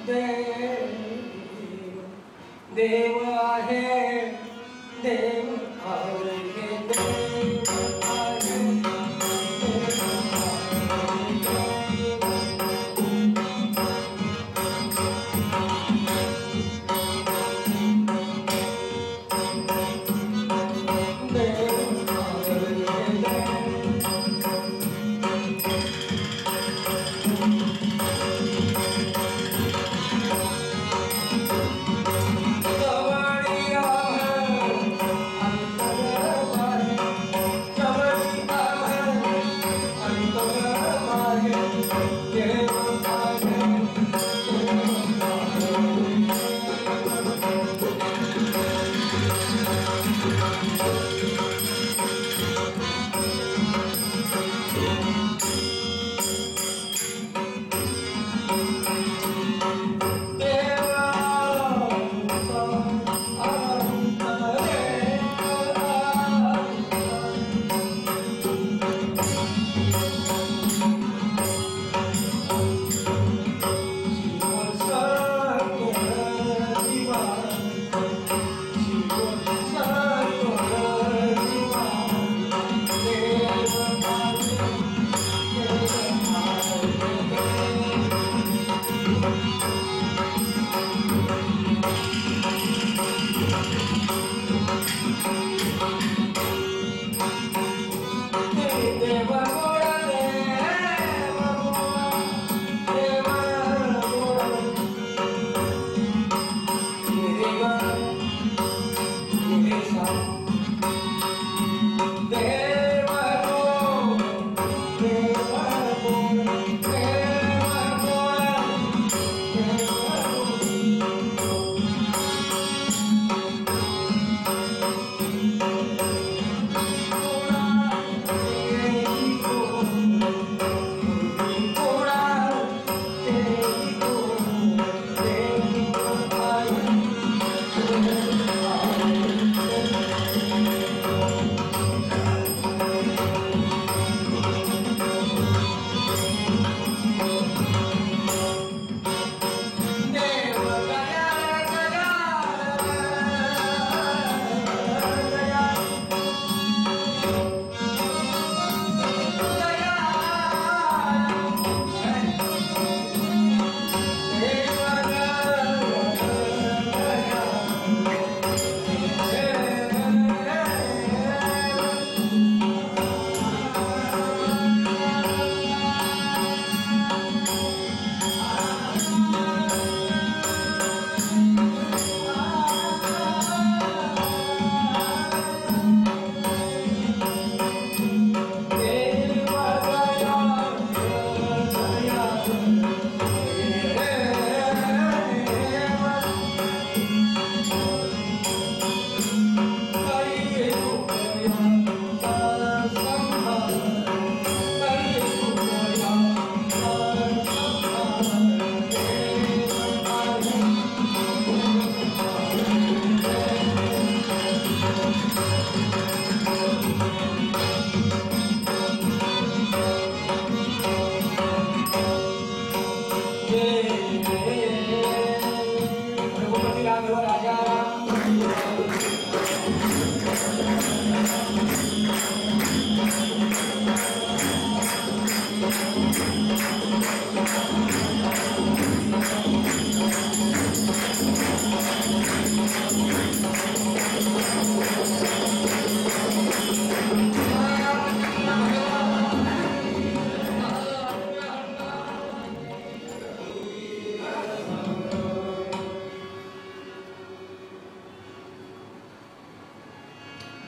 देव आहे, देव आहे, देव आहे,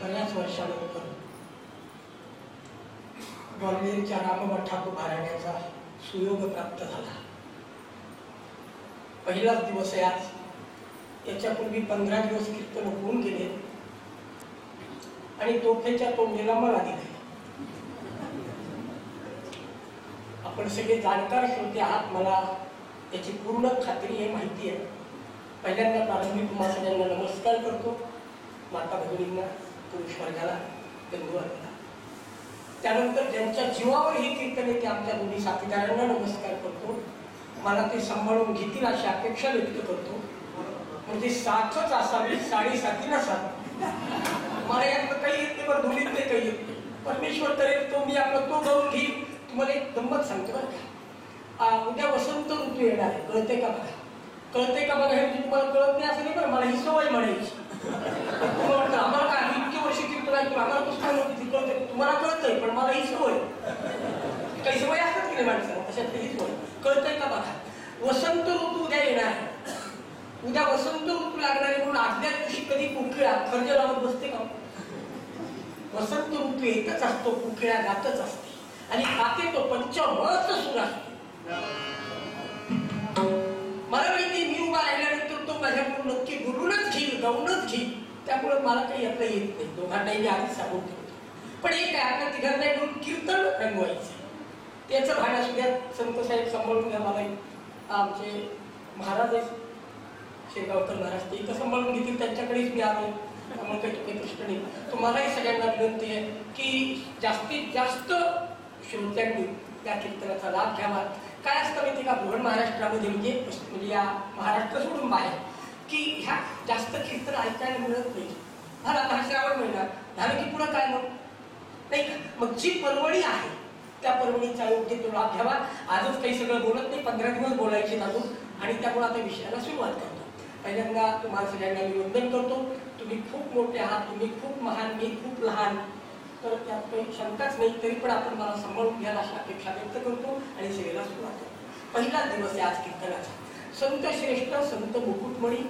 बऱ्याच वर्षानंतर ग्वाल्हेरच्या राममठात उभारण्याचा सुयोग प्राप्त झाला. पहिलाच दिवस आहे आज. याच्यापूर्वी 15 दिवस कीर्तन होऊन गेले आणि तोफेच्या तोंडीला मला दिले. आपण सगळे जाणकार श्रोते आहात, मला याची पूर्ण खात्री आहे, माहिती आहे. पहिल्यांदा प्रारंभी तुम्हा सगळ्यांना नमस्कार करतो, माता भगिनींना, पुरुष वर्गाला, बंधू वर्गाला. त्यानंतर ज्यांच्या जीवावर ही कीर्तन आहे ते आमच्या दोन्ही साथीदारांना नमस्कार करतो. मला ते सांभाळून घेतील अशी अपेक्षा व्यक्त करतो. म्हणजे साथच असावी, साडेसाती नसावी. मला यातलं काही येत नाही, बरं दोन्हीत नाही काही येत नाही. परमेश्वर करेल तो, मी आपला तो करून घेईल. तुम्हाला एक गंमत सांगतो बरं का. उद्या वसंत ऋतू येणार आहे, कळते का बघा? कळते का बघा हे तुम्हाला कळत नाही असं नाही, बरं मला ही सवय म्हणायची. तुम्हाला वाटतं आम्हाला काय, आम्ही इतकी वर्षी कीर्तन ऐकतो, आम्हाला पुस्तक नव्हती ती कळते. तुम्हाला कळतंय पण मला ही सवय. काही सवय असतात की नाही माणसाला, तशात ही सवय. कळतंय का बघा, वसंत ऋतू उद्या येणार आहे. उद्या वसंत ऋतू लागणार आहे म्हणून आदल्या दिवशी कधी कुठल्या खर्च लावत बसते का? वसंत ऋतू येतच असतो, कुठल्या गातच असते आणि गाते तो पंचमत सुर असतो. मला माहिती मी उभा राहिल्यानंतर तो माझ्याकडून नक्की बोलूनच घेईल, गाऊनच घेईल. त्यामुळे मला काही यातलं येत नाही. दोघांनाही मी आधीच सांगून ठेवतो. पण एक काय, आपल्या तिघांना घेऊन कीर्तन रंगवायचं, त्याचं भान असू द्या. संत साहेब सांभाळून घ्या. मला आमचे महाराज शेगावकर महाराज ते इथं सांभाळून घेतील, त्यांच्याकडेच मी आलो. त्यामुळे काही प्रश्न नाही. तुम्हालाही सगळ्यांना विनंती आहे की जास्तीत जास्त श्रोत्यांनी त्या कीर्तनाचा लाभ घ्यावा. काय असतं माहिती का, बृहन महाराष्ट्रामध्ये म्हणजे या महाराष्ट्र सोडून बाहेर की ह्या जास्त कीर्तन ऐकायला मिळत नाही. झाला हा श्रावण महिना झालं की पुढं काय मग नाही का. मग जी परवडी आहे त्या परवडीचा योग्य तो लाभ घ्यावा. आजच काही सगळं बोलत नाही, 15 दिवस बोलायचे अजून, आणि त्यामुळे आता विषयाला सुरुवात करतो. पहिल्यांदा तुम्हाला सगळ्यांना मी वंदन करतो. तुम्ही खूप मोठे आहात, तुम्ही खूप महान, मी खूप लहान, तर त्यात काही शंकाच नाही. तरी पण आपण मला सांभाळून घ्यायला अशी अपेक्षा व्यक्त करतो आणि सेवेला सुरुवात करतो. पहिला दिवस आहे आज कीर्तनाचा. संत श्रेष्ठ संत मुकुटमणी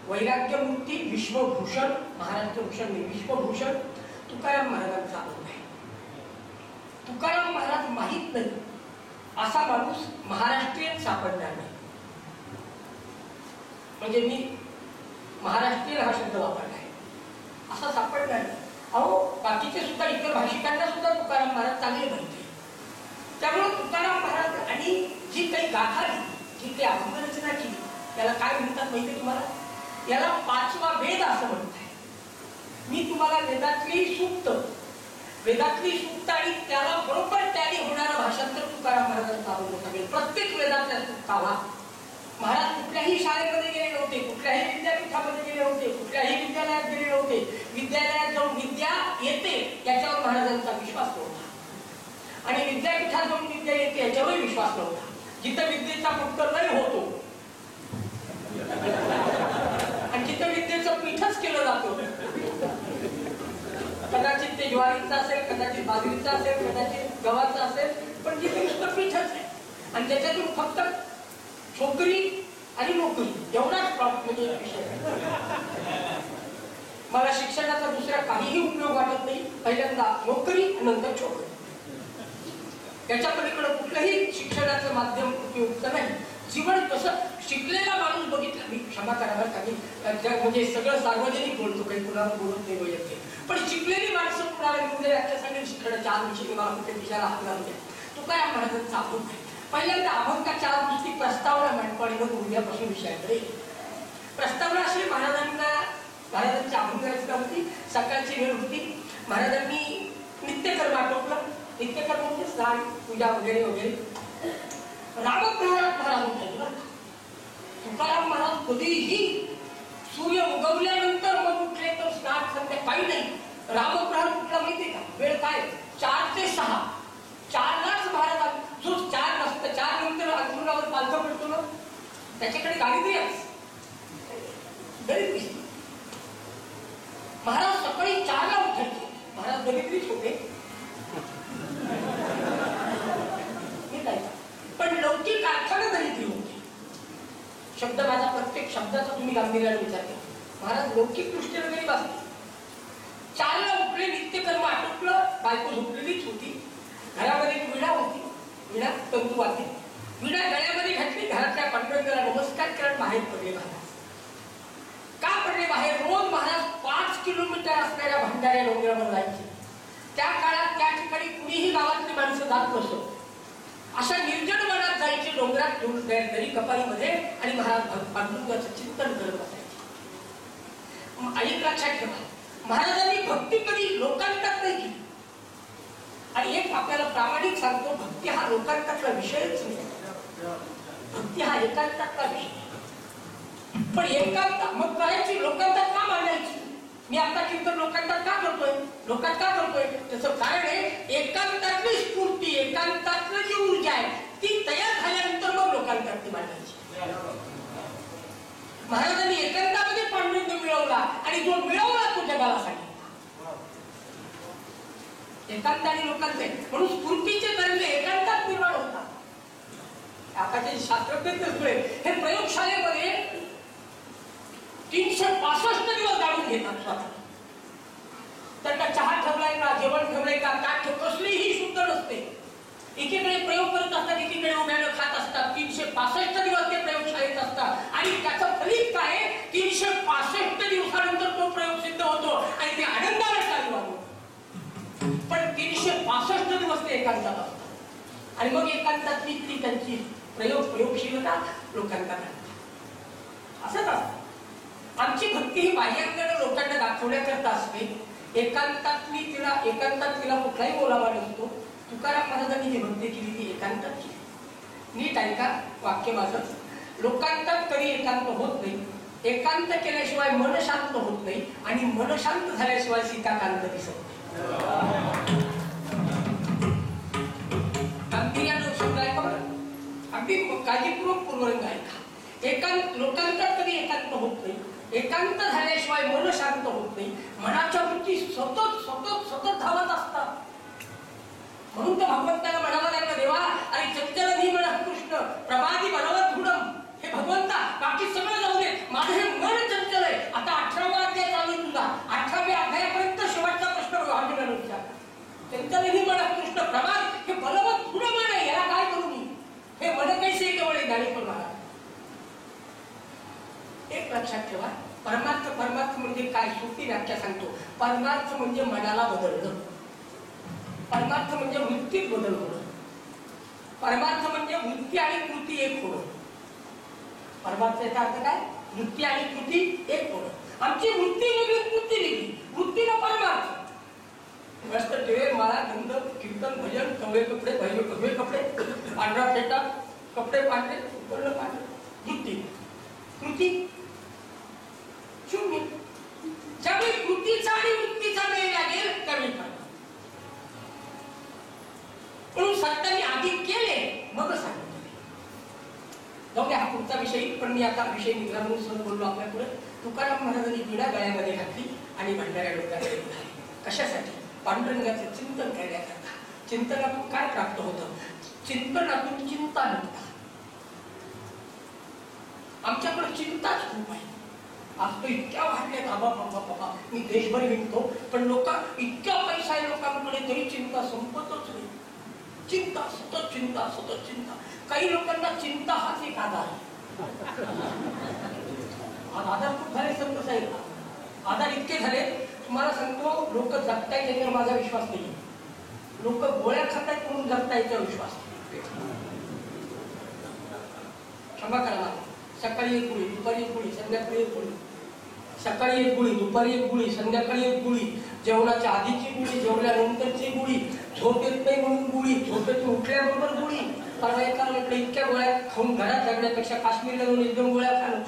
वैराग्यमूर्ती विश्वभूषण, महाराष्ट्र भूषण नाही विश्वभूषण तुकाराम महाराजांचा अनुभव आहे. तुकाराम महाराज माहीत नाही असा माणूस महाराष्ट्रीयन सापडणार नाही. म्हणजे मी महाराष्ट्रीयन हा शब्द वापरला आहे, असा सापडणार नाही. अहो बाकीचे सुद्धा इतर भाषिकांना सुद्धा तुकाराम महाराज चांगले माहिती. त्यामुळे तुकाराम महाराज आणि जी काही गाथा जी काही अभंगरचना केली त्याला काय म्हणतात माहिती तुम्हाला? याला 5वा वेद असं म्हणतात. मी तुम्हाला वेदातली सूक्त आणि त्याला बरोबर त्याने होणारं भाषांतर तुकाराम महाराजांचा अनुभव सांगेल. प्रत्येक वेदातल्या सूक्ताला महाराज कुठल्याही शाळेमध्ये गेले नव्हते, कुठल्याही विद्यापीठामध्ये गेले नव्हते, कुठल्याही विद्यालयात गेले नव्हते. विद्यालयात जाऊन विद्या येते याच्यावर महाराजांचा विश्वास नव्हता आणि विद्यापीठात जाऊन विद्या येते याच्यावरही विश्वास नव्हता. जिथं विद्येचा पुष्कळ होतो आणि जिथं विद्येचं पीठच केलं जातं, कदाचित ते ज्वारीचं असेल, कदाचित बाजरीचं असेल, कदाचित गव्हाचं असेल, पण जिथे नुसतं पीठच आहे आणि त्याच्यातून फक्त छोकरी आणि नोकरी एवढाच म्हणजे विषय. मला शिक्षणाचा दुसरा काहीही उपयोग वाटत नाही. पहिल्यांदा नोकरी, नंतर छोकरी. त्याच्या पलीकडे कुठलंही शिक्षणाचं माध्यम उपयुक्त नाही. जीवन कसं शिकलेला माणूस बघितला, मी क्षमा करायला काही म्हणजे सगळं सार्वजनिक बोलतो, काही कुणाला बोलत नाही वैयक्तिक, पण शिकलेली माणसं कुणाला म्हणजे याच्या सांगेल शिक्षणाच्या विषयी मला कुठे दिशाला हात घालू द्या. तुकाराम महाराजांचा अभंग आहे. पहिल्यांदा अभंगाच्या नुसती प्रस्तावना मांडपाडी मग उद्यापासून विषयाकडे प्रस्तावना अशी महाराजांच्या अभंगाची होती. सकाळची वेळ होती. महाराजांनी नित्यकर्म आटोपलं. नित्यकर्म म्हणजे स्नान पूजा वगैरे वगैरे. रामप्रहारात महाराज उठायचे. तुकाराम महाराज कधीही सूर्य उगवल्यानंतर मग उठले तर स्नान संध्या काही नाही. रामप्रहार कुठला माहितीये का? वेळ काय? 4 ते 6. 4लाच महाराज जो 4 नसतं, 4 नंतर अंतरुणावर पालखं पडतो ना, त्याच्याकडे गाडी तरी गरीब दिसते. महाराज सकाळी 4ला उठायचे. महाराज गरीबरीच होते पण लौकिक अर्थाने दरिद्री होते. शब्द माझा प्रत्येक शब्दाचा तुम्ही गांभीर्याने विचार केला. महाराज लौकिक दृष्टीने गरीब असते. 4ला उठले, नित्यकर्म आटोपलं, बायको झोपलेलीच होती. घरामध्ये विडा होती, विडा तंतू वाजली. विडा गळ्यामध्ये घातली. घरातल्या पांडुरंगाला नमस्कार करत बाहेर पडले महाराज. का पडले बाहेर? रोज महाराज 5 किलोमीटर असणाऱ्या भंडाऱ्या डोंगरावर जायचे. त्या काळात त्या ठिकाणी कुणीही गावातली माणसं जात नसत. अशा निर्जन वनात जायचे, डोंगरात घेऊन दरी कपारीमध्ये, आणि महाराज पांडुरंगाचं चिंतन करत असायचे. एक लक्षात ठेवा, महाराजांनी भक्ती कधी लोकांतात नाही केली. आणि एक आपल्याला प्रामाणिक सांगतो, भक्ती हा लोकांतातला विषयच नाही. भक्ती हा एकांतातला विषय. पण एकांत मग करायची लोकांतात का मांडायची? मी आता कीर्तन लोकांतात का करतोय, लोकांत का करतोय? त्याचं कारण आहे एकांतातली स्फूर्ती, एकांतातली जी ऊर्जा आहे ती तयार झाल्यानंतर मग लोकांतात ती मांडायची. महाराजांनी एकांतामध्ये पांडुरंग मिळवला आणि जो मिळवला तो जगाला सांगितला. एकांत आणि लोकांचे म्हणून स्फूर्तीचे तरंग एकांतात निर्माण होतात. आताचे शास्त्रज्ञ सगळे हे प्रयोगशाळेमध्ये 365 दिवस जाणून घेतात स्वतः. त्यांना चहा ठेवलाय का, जेवण ठेवलंय का, ताट कसलीही शुद्ध नसते. एकीकडे प्रयोग करत असतात, एकीकडे उभ्यानं खात असतात. 365 दिवस ते प्रयोगशाळेत असतात आणि त्याचं फलित काय? 365 दिवसानंतर तो प्रयोग सिद्ध होतो आणि ते आनंदाने चालू आहे. पण 365 दिवस ते एकांतात असतात आणि मग एकांतातली ती त्यांची प्रयोगशीलता लोकांना असंच असतं. आमची भक्ती ही बाह्यांकडे लोकांना दाखवण्याकरता असते. एकांतातली तिला कुठलाही बोलावा नसतो. तुकाराम महाराजांनी जी भक्ती केली ती एकांतात केली. नीट ऐका वाक्य माझं. लोकांतात कधी एकांत होत नाही. एकांत केल्याशिवाय मन शांत होत नाही आणि मन शांत झाल्याशिवाय सीताकांत दिसत नाही. गांभीर्यानं शब्द आहे का बरं? अगदी काळजीपूर्वक पूर्वरंग ऐका. लोकांतात कधी एकांत होत नाही. एकांत झाल्याशिवाय मन शांत होत नाही. मनाच्या वृत्ती सतत धावत असतात. म्हणून तर भगवंताला म्हणावं लागलं, देवा आणि चंचल मन कृष्ण प्रमादी बनवत गुणम. हे भगवंता बाकी सगळं जाऊ दे, माझं हे मन चंचल आहे. आता 18वा अध्याय चालू आहे तुझा. 18व्या अध्यायापर्यंत शेवटचा प्रश्न अर्जुनाने विचारला. चंचल मन कृष्ण प्रमाद हे बलवत गुण मन आहे, याला काय करू मी? हे मन कैसे केवळ ज्ञानेश्वर महाराज. एक लक्षात ठेवा, परमार्थ म्हणजे काय? सुट्टी व्याख्या सांगतो. परमार्थ म्हणजे मनाला बदलणं. परमार्थ म्हणजे वृत्तीत बदल होणं. परमार्थ म्हणजे वृत्ती आणि कृती एक होणं. परमार्थ याचा अर्थ काय? वृत्ती आणि कृती एक होणं. आमची वृत्ती वेगळी, कृती वेगळी. वृत्तीला परमार्थ मस्त टिळे माळा गंध कीर्तन भजन कवळे कपडे भगवे कपडे पांढरा फेटा कपडे पांढरे वर्ण पांढरे. वृत्ती कृती शून्य. ज्यावेळी कृतीचा आणि वृत्तीचा वेळ लागेल त्यावेळी म्हणून संतांनी आधी केले मग सांगितले. जाऊ द्या हा पुढचा विषय. पण मी आता विषय निघाला म्हणून सहज बोललो आपल्या पुढे. तुकाराम महाराजांनी वीणा गळ्यामध्ये घातली आणि भंडाऱ्या डोक्याकडे उभारली. कशासाठी? पांडुरंगाचे चिंतन करण्याकरता. चिंतनातून काय प्राप्त होतं? चिंतनातून चिंता नव्हता. आमच्याकडे चिंताच खूप आहे. आज तो इतक्या वाढल्यात बाबा मी देशभर विकतो पण लोक इतक्या पैसा आहे लोकांकडे तरी चिंता संपतच नाही. चिंता सतत चिंता. काही लोकांना चिंता हाच एक आधार आहे. आधार खूप झाले संत साहेब. आधार इतके झाले तुम्हाला सांगतो, लोक जगतायत याच्यावर माझा विश्वास नाही. लोक गोळ्या खातायत म्हणून जगतायत याच्यावर विश्वास नाही. क्षमा करा. सकाळी एक गोळी, दुपारी एक गोळी, संध्याकाळी एक गोळी. सकाळी एक गोळी, दुपारी एक गोळी, संध्याकाळी एक गोळी. जेवणाच्या आधीची गोळी, जेवल्यानंतरची गोळी. झोप येत नाही म्हणून गोळी, झोपेतून उठल्याबरोबर गोळी. परवा एका म्हटलं इतक्या गोळ्या खाऊन घरात जगण्यापेक्षा काश्मीरला जाऊन एकदम गोळ्या खाणं.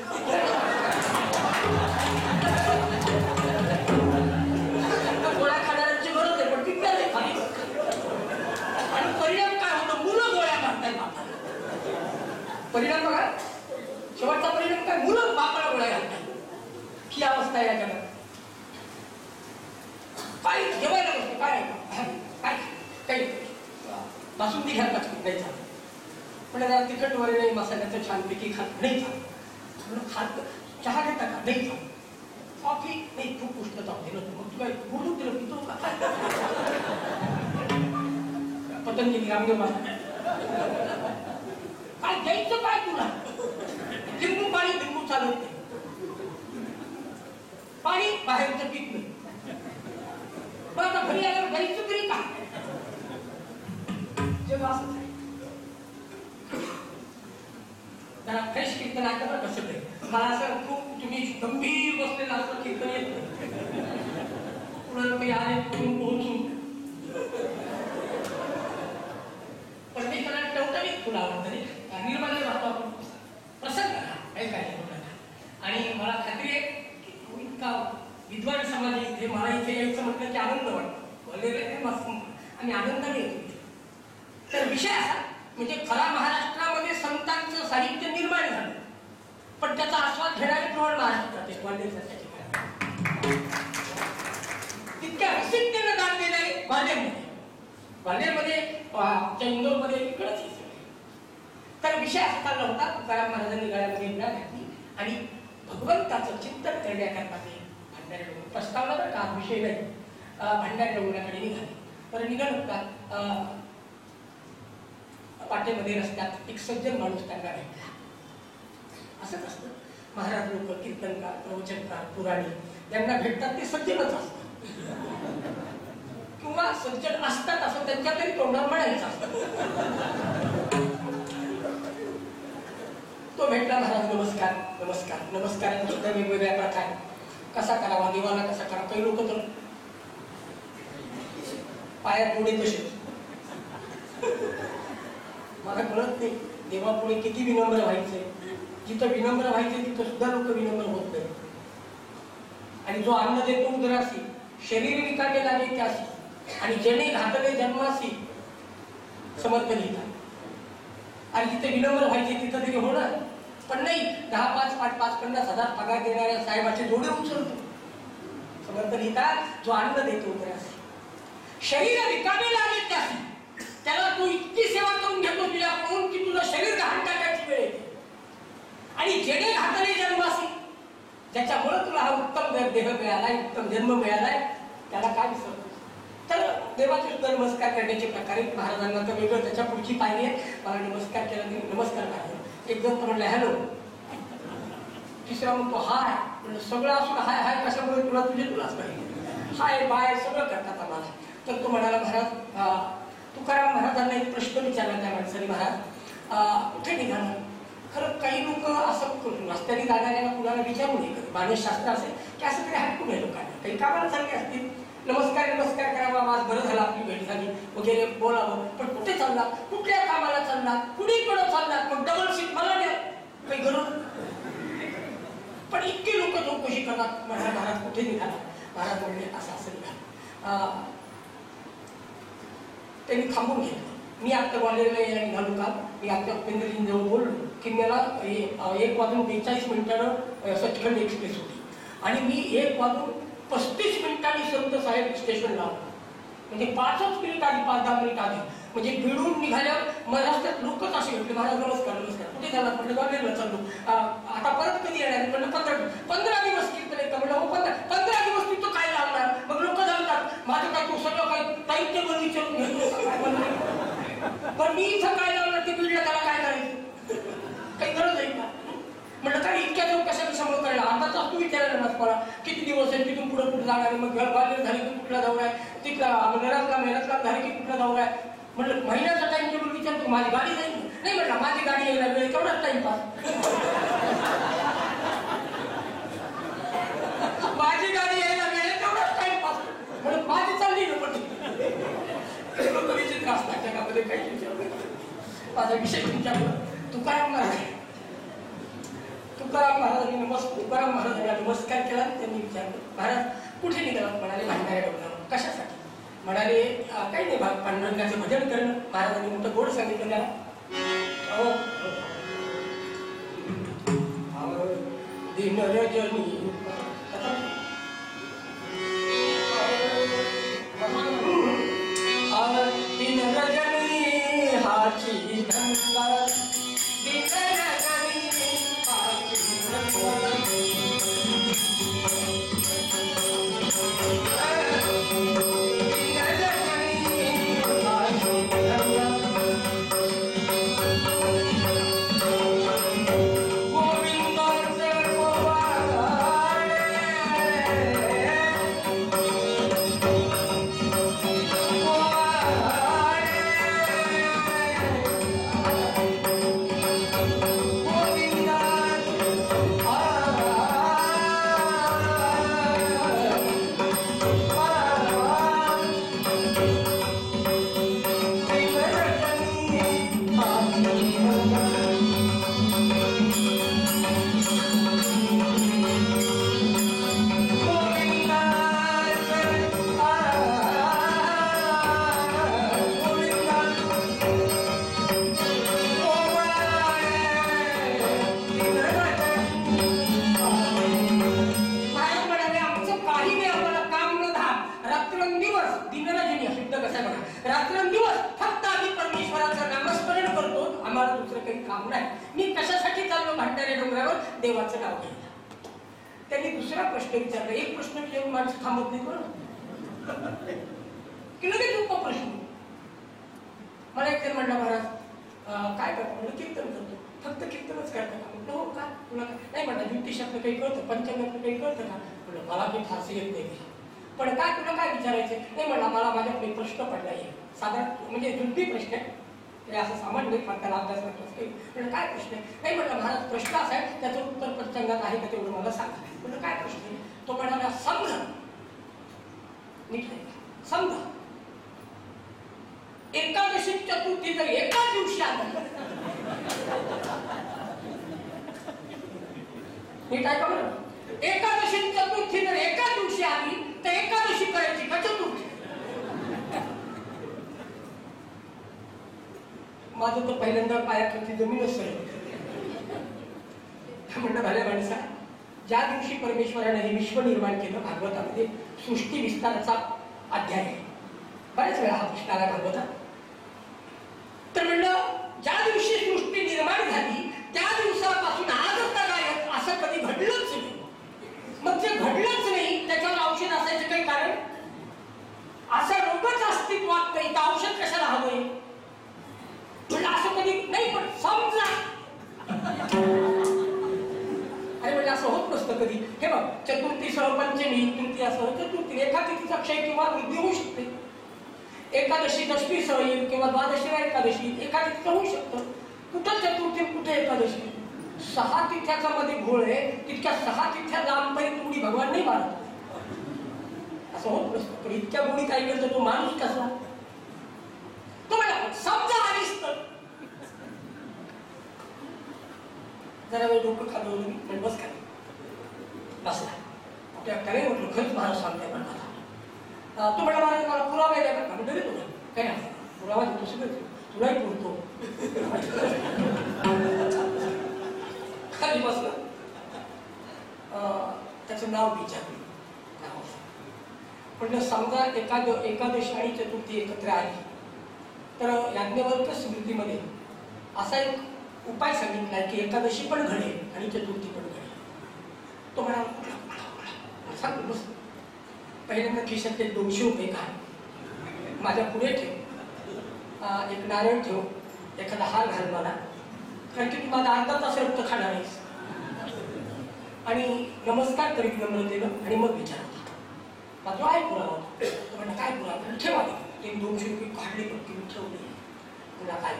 गोळ्या खाणाऱ्यांची गरज आहे पण तिथल्या नाही खाली. आणि परिणाम काय होतो? मुलं गोळ्या घालतात. परिणाम बघा, शेवटचा परिणाम काय? मुलं बापाला गोळ्या घालतात. ही अवस्था आहे या जगात. काय जेवायला नसतो, काय काही बासुंदी घ्यायला नाही चालत. पण जरा तिखट वगैरे नाही, मसाल्याचं छानपैकी खात नाही चालत. खात चहा घेता का? नाही चालत. कॉफी नाही, खूप उष्णता होते. मग तू काय बोलून दिलं पितो का? पतंजली रामदेव काय द्यायचं काय तुला? लिंबू पाणी, लिंबू चालत नाही. पाणी बाहेरचं पीत नाही. पण आता घरी आल्यावर द्यायचं तरी का? जग असंच आहे. जरा फ्रेश कीर्तन ऐकलं कसं ते. मला असं खूप तुम्ही गंभीर बसलेलं असं कीर्तन येत नाही. कुणाला काही आले करून पोहोचून परमेश्वराला टवटवीत फुलं आवडतं. निर्मळ राहतो आपण. आणि मला खात्री आहे की इतका विद्वान समाज इथे मला इथे यायचं म्हटलं की आनंद वाटतो. भले मस्त आम्ही आनंदाने येतो. तर विषय असा म्हणजे खरा महाराष्ट्रामध्ये संतांचं साहित्य निर्माण झालं, पण त्याचा आस्वाद घेणारे केवळ महाराष्ट्रात ग्वाल्हेरच्या ठिकाणी तितक्या रसिकतेनं दान देणारे ग्वाल्हेरमध्ये आमच्या इंदोरमध्ये इकडंच. तर विषय असा चालला होता. तुकाराम महाराजांनी गळ्यामध्ये विडा घातली आणि भगवंताचं चिंतन करण्याकरता ते भंडारी डोंगर प्रस्तावला तर का विषय नाही भंडारी डोंगराकडे निघाले. तर निघाल का पाठेमध्ये रस्त्यात एक सज्जन माणूस त्यांना भेटला. असंच असतं, महाराज लोक कीर्तनकार प्रवचनकार पुराणी ज्यांना भेटतात ते सज्जनच असतात किंवा सज्जन असतात असं त्यांच्या तरी तोंडावर म्हणायचं असतं. तो भेटला. महाराज नमस्कार नमस्कार. नमस्कारांचा सुद्धा वेगवेगळ्या प्रकार. कसा करावा देवाला कसा करा. काही लोक तर पायात पुढे तसे मला कळत नाही देवापुढे किती विनम्र व्हायचंय. जिथं विनम्र व्हायचे तिथं सुद्धा लोक विनम्र होत नाही. आणि जो अन्न देतो उदरासी शरीर विकाटे लागे त्यासी आणि जेणे घातले जन्मासी समर्थ लिहितात. आणि जिथे विनम्र व्हायचे तिथं तरी होणार. पण नाही 10, 5, 5, 5, 50,000 पगार देणाऱ्या साहेबाचे डोळे उचलतो. समर्थ लिहितात जो अन्न देतो उदरासी शरीर विकाटे लागे त्यासी. त्याला तू इतकी सेवा करून घेतो तुझ्याकडून की तुझं शरीर घाण टाकायची वेळ येते. आणि जेणे घातले जन्मासी ज्याच्यामुळे तुला हा उत्तम देह मिळालाय उत्तम जन्म मिळालाय त्याला काय विसरतो. तर देवाचे सुद्धा नमस्कार करण्याचे प्रकारे महाराजांना तर वेगळं त्याच्या पुढची पायरी आहे. मला नमस्कार केला तरी नमस्कार महाराज. एक जण म्हणले हॅलो. तिसरा म्हणतो हाय. म्हणजे सगळं असून हाय हाय कशामुळे तुला तुलाच पाहिजे. हाय बाय सगळं करतात आम्हाला. तर तो म्हणाला महाराज तुकाराम महाराजांना एक प्रश्न विचारला त्या माणसाने. महाराज कुठे निघाला. खरं काही लोक असं रस्त्याने जाणाऱ्याला कुणाला विचारू नये. मानसशास्त्र असेल की असं तरी हटकू नये लोकांना. काही कामाला चालले असतील नमस्कार नमस्कार करावा आज बरं झालं आपली भेट झाली वगैरे बोलावं. पण कुठे चालला कुठल्या कामाला चालला कुणीकडं चालला मग डबल सीट मला द्या काही गरज. पण इतके लोक चौकशी करतात महाराज कुठे निघाला. महाराज म्हणले असं असं निघाला. त्यांनी थांबून घेतलं. मी आता ग्वाल्हेरला यायला निघालो का. मी आता उपेंद्रजींजवळ बोललो की मला 1:43 सचखंड एक्सप्रेस होती आणि मी 1:35 संत साहेब स्टेशनला आलो. म्हणजे 5च मिनिट आधी 5-10 मिनिट आधी म्हणजे भिडून निघाल्यावर मला रस्त्यात लोकच असे भेटले. महाराज नमस्कार नमस्कार. कुठे झाला म्हटलं ग्वाल्हेरला चाललो. आता परत कधी येणार म्हणलं 15 दिवस कीर्तन येतं. म्हणलं हो 15 दिवस तिथं काय लागणार. मग लोक सांगतात माझं काय तू सगळं काही टाईम टेबल विचारून घेतो. पण मी इथं काय लावणार ते बिल्डला त्याला काय करायचं काही गरज आहे का. म्हटलं काय इतक्या दिवस कशाला समोर करायला. अर्धा तास तू विचारायला मग मला किती दिवस आहे तिथून पुढे कुठे जाणार. मग ग्वाल्हेर झाले की कुठला दौरा आहे तिथला मेहनतला झाले की कुठला दौरा आहे. म्हटलं महिन्याचा टाइम टेबल विचारतो माझी गाडी जाईल. नाही म्हटलं माझी गाडी यायला वेळ तेवढाच टाइमपास. माझी गाडी यायला वेळ तेवढाच टाइमपास. म्हणून माझी चालली ना पण विचित्र असतात जगामध्ये काही विचार. माझा विषय तुमच्याकडं तुकाराम महाराजांनी तुकाराम महाराजांना नमस्कार केला. त्यांनी विचारलं महाराज कुठे निघाला. म्हणाले भांडाऱ्या डोंगरावर. कशासाठी. म्हणाले काही नाही पांडुरंगाचं भजन करणं. महाराजांनी मोठं गोड सांगितलं त्याला. दिन रजनी दिन रजनी हाची गंगा दिन रजनी हाची गंगा गोविंदाचे गोवाळे काही काम नाही. मी कशासाठी चाललो भंडारी डोंगरावर? देवाचं नाव घ्यायला. त्यांनी दुसरा प्रश्न विचारला. एक प्रश्न विचारून माणसं थांबत नाही बरं की लगेच सोपा प्रश्न. मला एक जण म्हणला, महाराज काय करतो? म्हणलं कीर्तन करतो. फक्त कीर्तनच करतं का? म्हटलं हो का? तुला नाही म्हणलं ज्योतिषातलं काही कळतं, पंचांगातलं काही कळतं का? म्हटलं मला काही फारसं येत नाही, पण काय तुला काय विचारायचं? नाही म्हणला मला माझ्याकडे प्रश्न पडला आहे, साधारण म्हणजे जुलबी प्रश्न आहे, ते असं सामान्य त्याला अभ्यास करतो. म्हणजे काय प्रश्न आहे? नाही म्हटलं महाराज प्रश्न असा आहे, त्याचं उत्तर पंचांगात आहे का तेवढं मला सांगा. म्हणजे काय प्रश्न आहे? तो म्हणाला समजा, नीट समजा एकादशी चतुर्थी जर एका दिवशी आलं, नीट आहे का बरं? एकादशी चतुर्थी जर एका दिवशी आली तर एकादशी करायची का चतुर्थी? माझं तर पहिल्यांदा पायाखालची जमीनच सरळ. म्हणणं झालं माणसा, ज्या दिवशी परमेश्वराने हे विश्व निर्माण केलं, भागवतामध्ये सृष्टी विस्ताराचा अध्याय आहे. बऱ्याच वेळा हा प्रश्न आला भागवतात. तर म्हणलं ज्या दिवशी सृष्टी निर्माण झाली त्या दिवसापासून आजच गायब असं कधी घडलंच नाही. मग जे घडलंच नाही त्याच्यावर औषध असायचं काही कारण? असं रोगच अस्तित्वात नाही तर औषध कशाला हवंय? म्हणलं असं कधी नाही, पण समजा. अरे म्हणजे असं होत नसतं कधी. हे बघ, चतुर्थीसह पंचमी, तृतीयासह चतुर्थी, एकादशीचा क्षय किंवा वृद्धी होऊ शकते. एकादशी दशमीसह येईल किंवा द्वादशीला एकादशी, एकादशीचं होऊ शकतं. कुठं चतुर्थी कुठे एकादशी? 6 तिथ्याचा मध्ये घोळ आहे, तितक्या 6 तिथ्या लांबपर्यंत उडी भगवान नाही मारत. असं होत नसतं. पण इतक्या गोडी काय करतो तो माणूस कसला? तो म्हणा समजा आलीस तर जरा वेळ डोकं खाल्लं मी, बस काय बसला. त्या काय म्हटलं खरंच महाराज सांगताय पण मला. तो म्हणा महाराज मला पुरावा द्या का? म्हणजे देतो ना, काय नाही पुरावा देतो सगळं, तुलाही पुरतो. खाली बसला. त्याचं नाव विचारलं. म्हटलं समजा एकादशी आणि चतुर्थी एकत्र आली तर याज्ञवल्क स्मृतीमध्ये असा एक उपाय सांगितलाय की एकादशी पण घडेल आणि चतुर्थी पण घडेल. तो म्हणाला सांग बस. पहिल्यांदा खिशातले 200 रुपये काढ, माझ्या पुढे ठेव, एक नारळ ठेव, एखादा हार घाल मला, कारण की तू माझा अर्धा तास रक्त खाणार आहेस. आणि नमस्कार करीत नम्रतेनं आणि मग विचार माझा आहे पुरावा. तो म्हणा काय पुरावा? ठेवा. ते 200 रुपये काढले पण ठेवले. तुला काय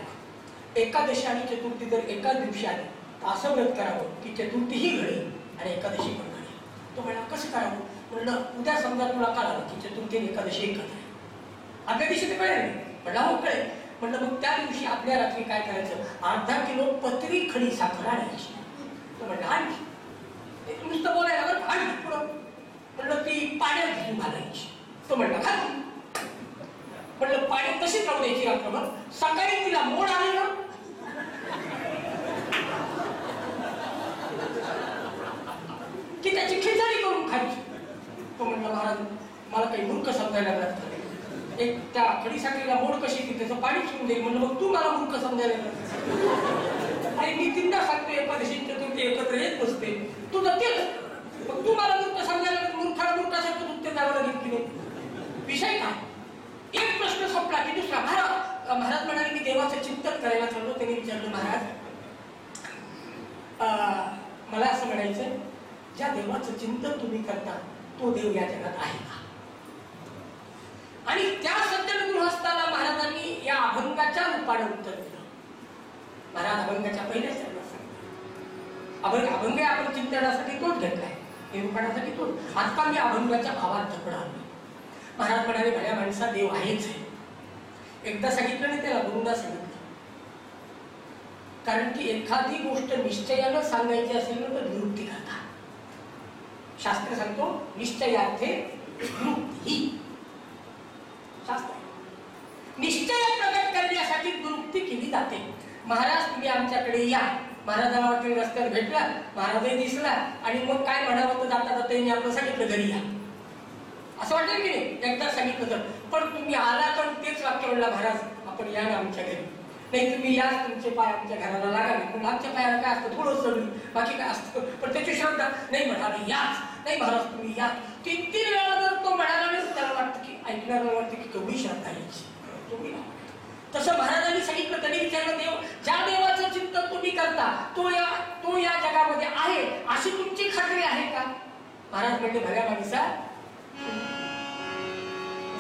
एकादशी आणि चतुर्थी जर एकाच दिवशी आली तर असं व्रत करावं की चतुर्थीही घडेल आणि एकादशी पण घडेल. तो म्हणा कसं करावं? म्हणलं उद्या समजा तुला कळालं की चतुर्थी आणि एकादशी एकत्र आहे, आदल्या दिवशी ते कळेल नाही. म्हणलं हो कळेल. म्हणलं मग त्या दिवशी आपल्या रात्री काय करायचं? 1/2 किलो पत्री खडी साखर आणायची. तो म्हणलं आणखी नुसतं बोलायला बरं आणखी पुढं. म्हणलं ती पाण्यात भिजून घालायची. तो म्हणला खाली. म्हणलं पाण्यात तशीच राहू द्यायची रात्रभर, सकाळी तिला मोड आली ना की त्याची खिचडी करून खायची. तो म्हणला महाराज मला काही मूर्ख समजायला लागला. एक त्या खडीसाखरेला मोड कशी येते त्याचं पाणी सोडून देईल. म्हणलं मग तू मला मूर्ख समजायला लागला. आणि मी 3दा सांगतो एकादशी चतुर्थी एकत्र येत नसते, तू तर तेच. मग तू मला मूर्ख समजायला मूर्खाला मूर्खासारखं दुःख जावं लागेल की नाही? विषय काय? एक प्रश्न संपला की दुसरा. महाराज म्हणाले मी देवाचं चिंतन करायला चाललो. त्यांनी विचारलं महाराज मला असं म्हणायचं ज्या देवाचं चिंतन तुम्ही करता तो देव या जगात आहे का? आणि त्या सज्जन गृहस्थाला महाराजांनी या अभंगाच्या रूपाने उत्तर दिलं. महाराज अभंगाच्या पहिल्याच चरणात सांगितलं अभंग आपण चिंतनासाठी तोच घेतलाय, निरूपणासाठी तोच. आता मी अभंगाच्या भावात जपणार. महाराज म्हणाले भल्या माणसा देव आहेच आहे. एकदा सांगितलं नाही त्याला, दोनदा सांगितलं. कारण की एखादी गोष्ट निश्चयानं सांगायची असेल ना तर निवृत्ती करता. शास्त्र सांगतो निश्चयार्थे निवृत्ती. शास्त्र निश्चय प्रकट करण्यासाठी निवृत्ती केली जाते. महाराज तुम्ही आमच्याकडे या. महाराजांना वाटलं रस्त्यात भेटला, महाराजही दिसला आणि मग काय म्हणावं तर जाता जाता त्यांनी आपलं सांगितलं घरी या. असं वाटलं की नाही? एकदा सांगितलं तर. पण तुम्ही आला तर तेच वाक्य म्हणला महाराज आपण या ना आमच्या घरी. नाही तुम्ही या, तुमचे पाय आमच्या घराला लागावे. म्हणून आमच्या पायाला काय असतं, थोडं चढून, बाकी काय असतं. पण त्याची श्रद्धा नाही म्हणाली याच, नाही महाराज तुम्ही या. 3-3 वेळा जर तो म्हणाला नाही त्याला वाटतं की ऐकणाऱ्याला वाटतं की केवढी श्रद्धा यायची, तुम्ही तसं महाराजांनी सांगितलं. त्यांनी विचारलं देव, ज्या देवाचं चिंतन तुम्ही करता तो या जगामध्ये आहे अशी तुमची खात्री आहे का? महाराज म्हणले भल्या माणसा,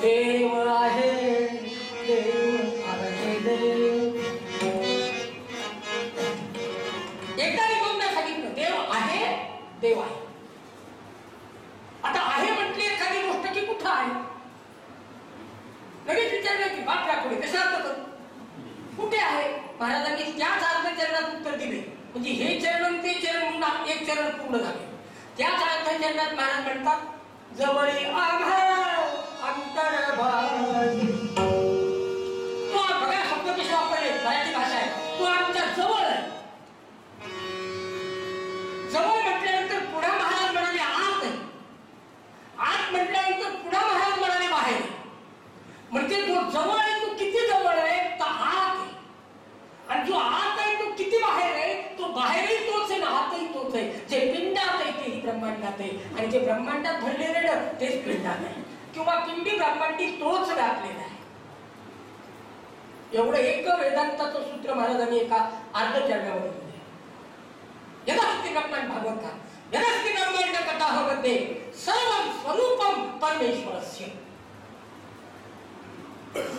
देव आहे, देव आहे, देव. एकदा मी दोनदा सांगितलं देव आहे, देव आहे. आता आहे म्हटली एखादी गोष्ट की कुठं आहे? लगेच विचारलं की बापऱ्या पुढे कशा अर्थ कुठे आहे? महाराजांनी त्याच अर्थचरणात उत्तर दिले. म्हणजे हे चरण ते चरण म्हणून एक चरण पूर्ण झाले. त्याच अर्थचरणात महाराज म्हणतात, जवळी आम्हा अंतर्भागी. तो बघा शब्द कसे वापरले, मराठी भाषा आहे. तो आमच्या जवळ आहे. जवळ म्हटल्यानंतर पुढे महाराज म्हणाले आत आहे. आत म्हटल्यानंतर पुढे महाराज म्हणाले बाहेर. म्हणजे जो जवळ आहे तो किती जवळ आहे, तर आत आहे. आणि जो आत आहे तो किती बाहेर आहे, तो बाहेरही तोच आहे ना आतही तोच आहे. जे पिंडात आहे तेही ब्रह्मांडात आहे, आणि जे ब्रह्मांडात भरलेले ना तेच पिंडात आहे, किंवा पिंडी ब्रह्मांडी तोच व्यापलेला आहे. एवढं एक वेदांताचं सूत्र महाराजांनी एका अर्धचरणामध्ये दिले. यदास्ति ब्रह्मांड भागवत यदास्ति ब्रह्मांड कथामध्ये सर्वं स्वरूपम परमेश्वरस्य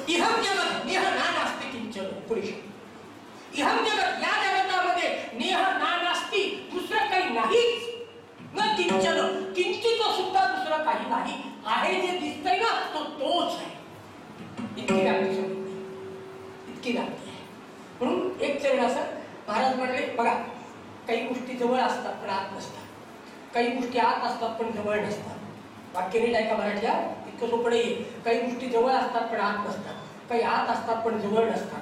इहं जगत नेह नानास्ति किंचन. पुरुष इहं जगत, या जगतामध्ये नेह नानास्ति, दुसरं काही नाहीच. न किंचन, किंचित सुद्धा दुसरं काही नाही. आहे जे दिसतंय ना तो तोच आहे. इतकी व्याप्ती समजते, इतकी व्याप्ती आहे. म्हणून एक चरण असं महाराज म्हणले बघा, काही गोष्टी जवळ असतात पण आत नसतात, काही गोष्टी आत असतात पण जवळ नसतात. वाक्य नीट ऐका मराठीला, इतकं सोपं नाहीये. काही गोष्टी जवळ असतात पण आत नसतात, काही आत असतात पण जवळ नसतात,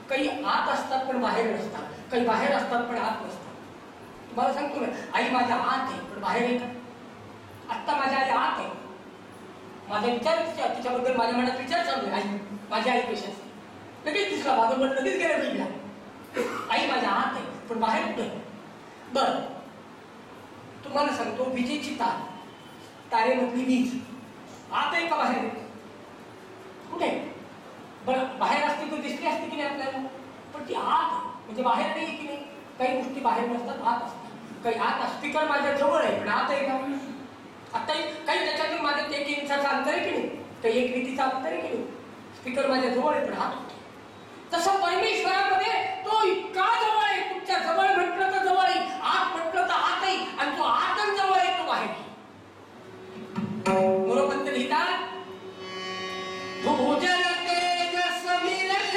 काही आत असतात पण बाहेर नसतात, काही बाहेर असतात पण आत नसतात. तुम्हाला सांगतो ना, आई माझ्या आत आहे पण बाहेर आहे का? आत्ता माझ्या आई आत आहे, माझा विचार तिच्याबद्दल माझ्या मनात विचार चालू आहे, आई माझी आई कशी असते. लगेच दिसला माझं मन लगेच गेलं बिघडला. आई माझ्या आत आहे पण बाहेर कुठे? बर तुम्हाला सांगतो, विजेची तार, तारेमधली वीज आत आहे का बाहेर आहे? कुठे? बरं बाहेर असते तर दिसली असते की नाही आपल्याला, पण ती आत म्हणजे बाहेर नाही की नाही. काही गोष्टी बाहेर नसतात, आत असतात. काही आत स्पीकर माझ्या जवळ आहे पण आत आहे का? आता काही त्याच्यातून माझ्या 1 इंचाचं अंतर आहे की नाही, काही 1 रीतीचं अंतर आहे की नाही. स्पीकर माझ्या जवळ आहे पण आत होते. तसं परमेश्वरामध्ये तो इतका जवळ आहे, तुमच्या जवळ म्हटलं तर जवळ आहे, आत म्हटलं तर आत आहे, आणि तो आतच जवळ आहे तो बाहेर. मोरोपंत लिहितात, भूजल तेज समीरख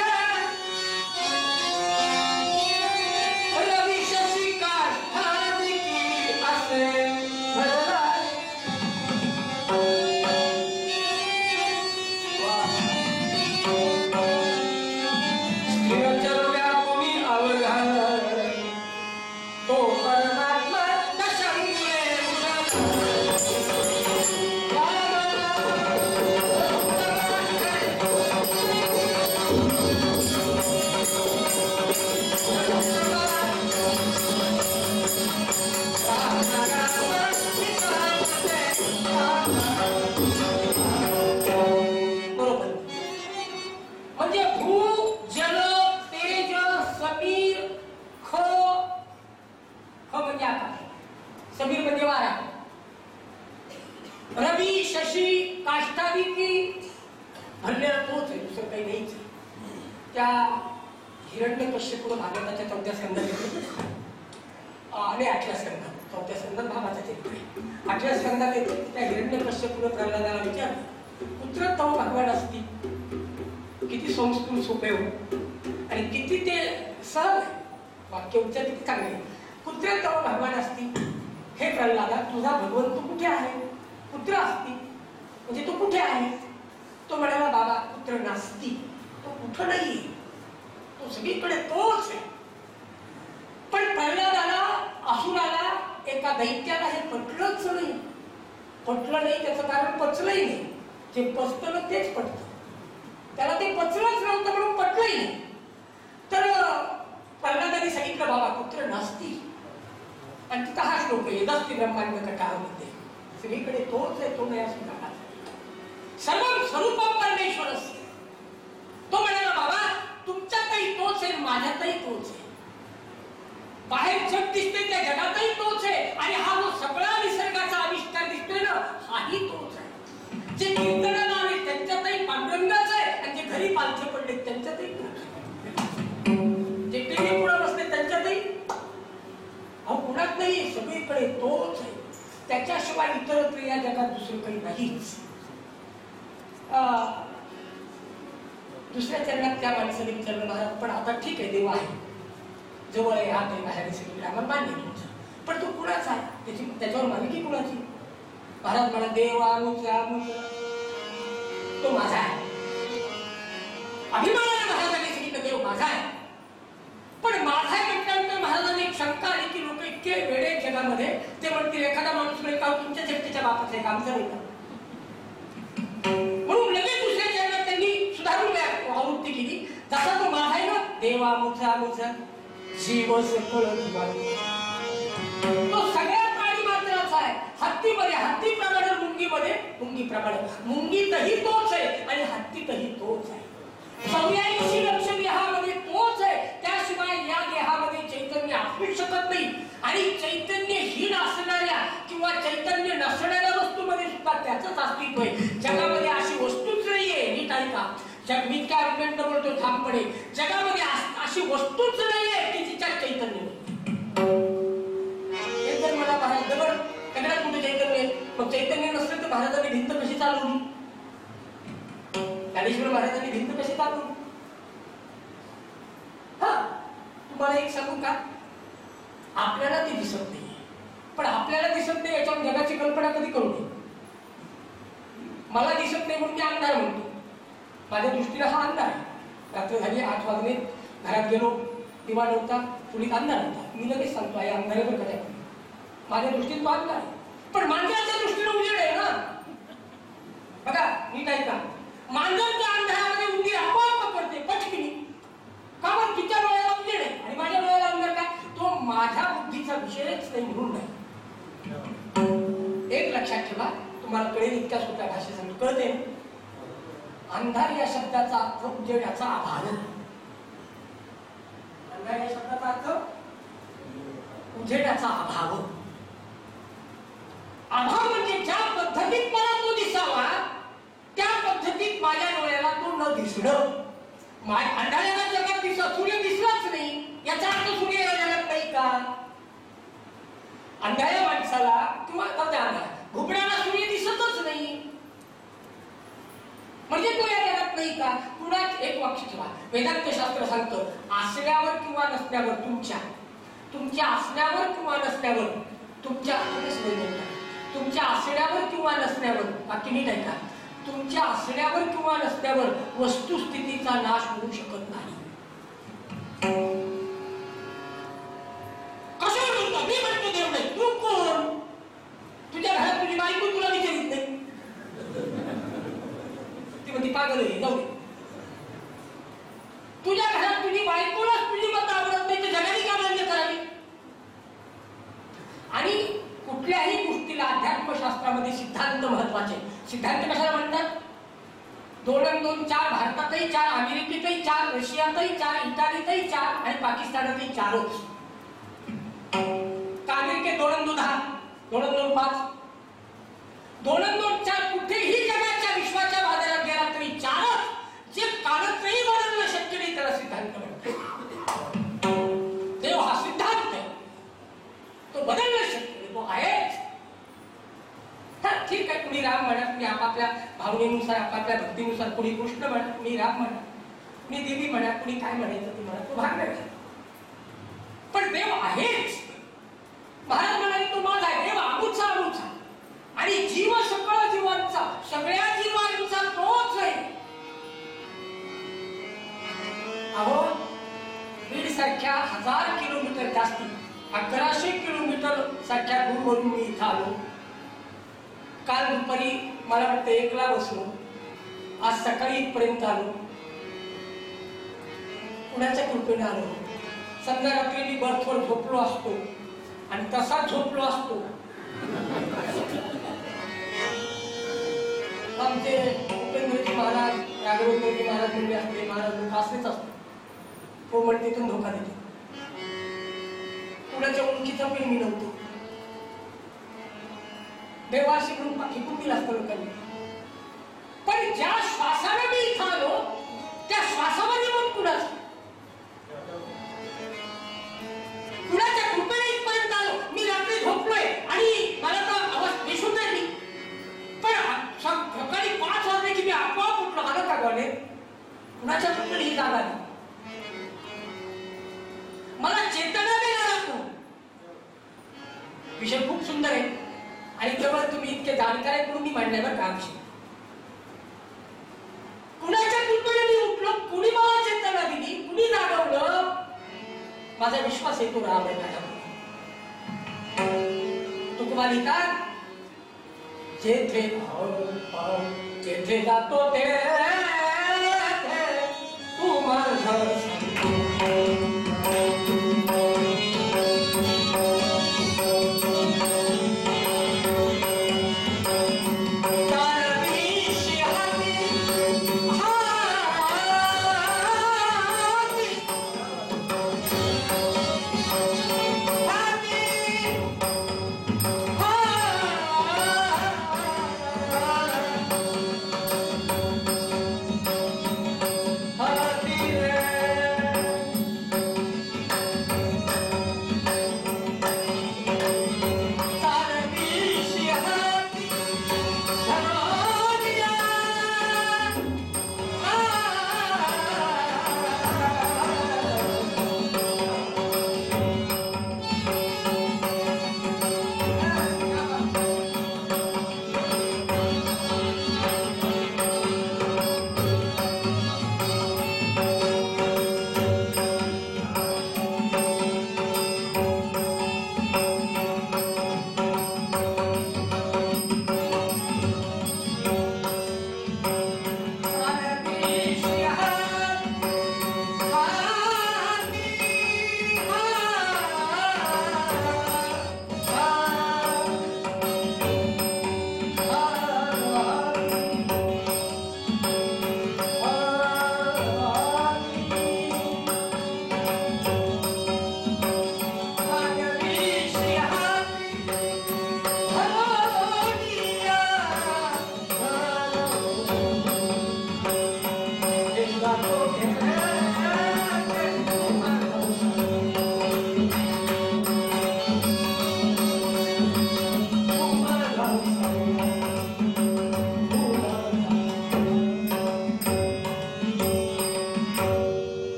रवी शशी काष्ठादिकी असे भरलाय. स्थिरचर व्यापुनी अवघा तो परमात्मा दशंगे म्हणजे भू जल तेज समीर ख म्हणजे आकाश, समीर म्हणजे वारा, रवी शशी काष्ठादिकी भरलेला तोच आहे, दुसरं काही नाहीच. त्या हिरण्यकश्यपूर भागवताच्या 4थ्या स्कंदात येते आणि 8व्या स्कंदात, 4थ्या स्कंदात भावाचा चरित्र आहे. 8व्या स्कंदात येते त्या हिरण्यकश्यपूर प्रल्हादाला विचारलं, पुत्र तव भगवान असती, किती संस्कृत सोपे हो आणि किती ते सहज आहे. वाक्य उच्चार किती चांगले. पुत्र तव भगवान असती, हे प्रल्हादा तुझा भगवंत कुठे आहे? पुत्र असती म्हणजे तो कुठे आहे? तो म्हणाला बाबा पुत्र नास्ती, तो कुठं नाही, तो सगळीकडे तोच आहे. पण प्रल्हादाला, असुराला, एका दैत्याला हे पटलंच नाही. पटलं नाही त्याचं कारण पचलंही नाही. जे पचतं ना तेच पटतं, त्याला ते पचलंच नव्हतं म्हणून पटलंही नाही. तर बराच लोक येत असतील ब्रह्मांड कटामध्ये, सगळीकडे तोच आहे, तो नाही असं नका. सर्व स्वरूपम परमेश्वर असते. तो म्हणाला बाबा तुमच्यातही तोच आहे, माझ्यातही तोच आहे. बाहेर जग दिसते त्या जगातही तोच आहे, आणि हा जो सगळा निसर्गाचा आविष्कार दिसतोय ना, हाही तोच आहे. जे कीर्तनाला आले त्यांच्यातही पांडुरंगाच आहे, आणि जे घरी पालथे पडले त्यांच्यातही तोच आहे. जे टीव्ही पुढे बसले त्यांच्यातही अहो कुणात नाही, सगळीकडे तोच आहे. त्याच्याशिवाय इतरत्र या जगात दुसरं काही नाहीच. दुसऱ्या चरणात त्या माणसाने विचारलं महाराज पण आता ठीक आहे देव आहे, जवळ आहे, हात आहे, बाहेर सगळीकडे आम्हाला मान्य आहे तुमचं, पण तो कुणाचा आहे, त्याच्यावर माहिती कुणाची? महाराज म्हणा देव तो माझा आहे. अभिमानाने महाराजांनी सांगितलं देव माझा आहे. पण माझा म्हटल्यानंतर महाराजांनी एक शंका आली की लोक इतके वेडे जगामध्ये, ते म्हणतील एखादा माणूस म्हणजे का तुमच्या झटकेच्या बापाचं एक आमचं नाही का, म्हणून लगेच दुसऱ्या चरणात त्यांनी सुधारून आवृत्ती केली. जसा तो माझा आहे ना, देवा मुचा जीव सकळ तो सगळ्या प्राणी मात्राचा आहे. हत्तीमध्ये हत्तीप्रमाणे, मुंगीमध्ये मुंगीप्रमाणे, मुंगीतही तोच आहे आणि हत्तीतही तोच आहे. 84 लक्ष देहामध्ये तोच आहे. त्याशिवाय या देहामध्ये चैतन्य असू शकत नाही. आणि चैतन्यहीन असणाऱ्या किंवा चैतन्य नसणाऱ्या वस्तूमध्ये सुद्धा त्याचंच अस्तित्व आहे. जगामध्ये अशी वस्तूच नाहीये, नीट ऐका. जग मी काय विनंत बोलतो ठामपणे, जगामध्ये अशी वस्तूच नाहीये की तिच्यात चैतन्य नाही. मला महाराज दगडात कुठे चैतन्य, मग चैतन्य नसलं तर महाराजांनी भिंत कशी चालवली? ज्ञानेश्वर महाराजांनी भिंत कशी चालवली? हा तुम्हाला एक सांगू का, आपल्याला ते दिसत नाही, पण आपल्याला दिसत नाही याच्यावर जगाची कल्पना कधी करू नये. मला दिसत नाही म्हणून मी अंधार म्हणतो. माझ्या दृष्टीला हा अंधार आहे. रात्र झाली 8 वाजले, घरात गेलो, दिवा नव्हता, चुलीत अंधार होता. मी लगेच सांगतो आहे अंधारावर काय, माझ्या दृष्टीत तो अंधार आहे, पण मांजराच्या दृष्टीने उजेड आहे ना. बघा नीट ऐका, मांजरच्या अंधारामध्ये उंदीर आपोआप पकडते पटकिनी, का बरं? तिच्या डोळ्याला उजेड आहे आणि माझ्या डोळ्याला अंधार काय? तो माझ्या बुद्धीचा विषयच नाही म्हणून नाही. एक लक्षात ठेवा, तुम्हाला कळेल इतक्या सोप्या भाषेसाठी कळते. अंधार या शब्दाचा अर्थ उजेडाचा अभाव. अंधार या शब्दाचा अर्थ उजेडाचा अभाव. अभाव म्हणजे ज्या पद्धतीत मला तो दिसावा त्या पद्धतीत माझ्या डोळ्याला तो न दिसणं. अंधाऱ्याला जगात सूर्य दिसलाच नाही याचा अर्थ सूर्य या जगात नाही का? अंधाऱ्या माणसाला किंवा घुबडाला सूर्य दिसतच नाही म्हणजे तो या जगात नाही का? पुन्हा एक वाक्य ठेवा, वेदांत शास्त्र सांगतं असण्यावर किंवा नसण्यावर, तुमच्या असण्यावर किंवा नसण्यावर, तुमच्या असण्यावर किंवा नसण्यावर, बाकी नीट ऐका, तुमच्या असण्यावर किंवा नसण्यावर वस्तुस्थितीचा नाश होऊ शकत नाही. कशावर बोलतो? मी म्हणतो देव नाही, तू कोण? तुझ्या घरात तुझी बायको तुला विचारित नाही, ती म्हणती पागल आहे, जाऊ दे. तुझ्या घरात तुझी बायकोलाच तुझी मत आवडत नाही तर जगाने का मान्य करावी? आणि कुठल्याही गोष्टीला अध्यात्मशास्त्रामध्ये सिद्धांत महत्वाचे. सिद्धांत कशाला म्हणतात? 2 आणि 2 4, भारतातही 4, अमेरिकेतही 4, रशियातही 4, इटालीतही 4 आणि पाकिस्तानातही 4च. का अमेरिकेत 2 आणि 2 10, 2 आणि 2 5, 2 आणि 2 4, कुठेही जगाच्या विश्वाच्या बाजारात गेला तरी 4च. जे कालत्रयी बदलणं शक्य नाही त्याला सिद्धांत म्हणतात. देव हा सिद्धांत आहे, तो बदलणं शक्य नाही, तो आहेच. ठीक आहे, कुणी राम म्हणा, कुणी आपापल्या भावनेनुसार आपापल्या भक्तीनुसार, कुणी कृष्ण म्हणा, कुणी राम म्हणा, कुणी देवी म्हणा, कुणी काय म्हणायचं ते म्हणा, तो भाग नाही. पण देव आहेच. महाराज म्हणाले तो माझा आहे, देव अमुचा अमुचा आणि जीव सकळ जीवांचा, सगळ्या जीवांचा तोच आहे. अहो बीड सारख्या 1000 किलोमीटर जास्ती, 1100 किलोमीटर सारख्या दूरवरून मी इथं आलो. काल दुपारी मला वाटतं 1ला बसलो, आज सकाळी इथपर्यंत आलो. कुणाच्या कृपेने आलो. समजा रात्री मी बर्थवर झोपलो असतो आणि तसा झोपलो असतो. आमचे उपेंद्रजी महाराज, राघवेंद्रजी महाराज म्हणले असते, महाराज लोक असलेच असतो. तो म्हणते तिथून धोका देते. कुणाच्या ओळखीचा पण मी नव्हतो. देवाशी म्हणून पाठीपून दिला असतं लोकांनी. पण ज्या श्वासाने मी इथं आलो त्या श्वासामध्ये मग कुणाच कुणाच्या कृपेने इथपर्यंत आलो. मी रात्री झोपलोय आणि मला तर आवाज दिसून नाही. पण सकाळी 5 वाजले की मी आपोआप उठलो. आलं का गोने? कुणाच्या कृपेने ही जागा आली. मला चेतना देणारा तो विषय खूप सुंदर आहे. आणि केवळ तुम्ही इतके जाणकार आहे म्हणून मी मांडण्यावर काम शिक. कुणाच्या कृपेने मी उठलो, कुणी मला चेतना दिली, कुणी जागवलं. माझा विश्वास आहे तो राम आहे. तुकोबा लिहितात, जेथे जेथे जातो ते तू माझा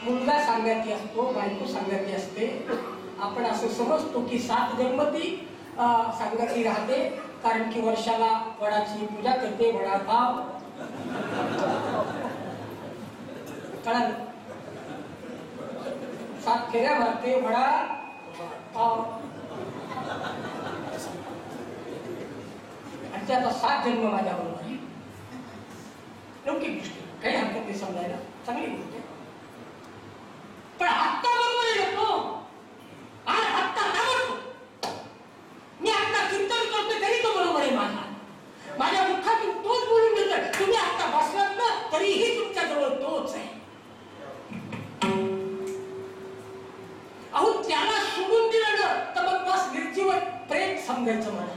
मुलगा सांगायची असतो, बायको सांगायची असते. आपण असं समजतो की 7 जन्म ती सांगायची राहते. कारण की वर्षाला वडाची पूजा करते. वडा पाव कळालं, 7 फेऱ्या मारते. वडा पाव आणि आता 7 जन्म माझ्या बरोबर आहे. लौकिक गोष्टी काही हरकत नाही समजायला, चांगली गोष्ट आहे. पण आत्ता बरोबर येतो आणि आत्ता आवडतो. मी आत्ता चिंतन करतोय तरी तो बरोबर आहे. माझ्या मुखातून तोच बोलून देतोय. तुम्ही आत्ता बसलात ना तरीही तुमच्या जवळ तोच आहे. अहो त्याला सोडून दिलं ना तर मग बस निर्जीवन प्रेम समजायचं. मला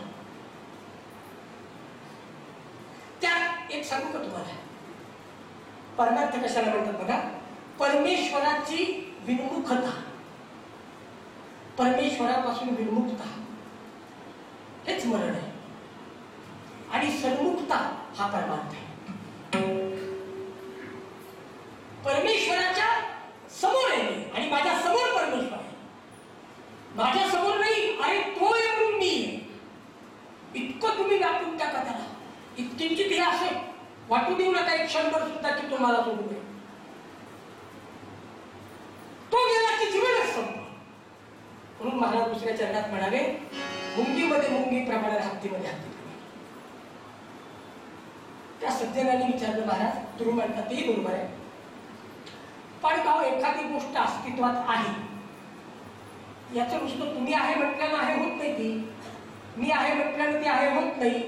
त्यात एक सांगू का तुम्हाला, परमार्थ कशाला म्हणतात बघा. परमेश्वराची विन्मुखता, परमेश्वरापासून विन्मुखता हेच मरण आहे. आणि सन्मुखता हा परमार्थ आहे. परमेश्वराच्या समोर आहे मी आणि माझ्या समोर परमेश्वर आहे. माझ्या समोर नाही, अरे तो आहे म्हणून मी. वाटू देऊ नका एक क्षणभर सुद्धा की तो मला सोडू नये. तो गेला की जीवनच संपलं. म्हणून महाराज दुसऱ्या चरणात म्हणाले, मुंगीमध्ये मुंगी प्रमाणे हत्तीमध्ये हत्ती. त्या सज्जनाने विचारलं, महाराज तुम्ही म्हणता तेही बरोबर आहे, पण का एखादी गोष्ट अस्तित्वात आहे, याचं नुसतं तुम्ही आहे म्हटल्यानं आहे होत नाही, ती मी आहे म्हटल्यानं ती आहे होत नाही.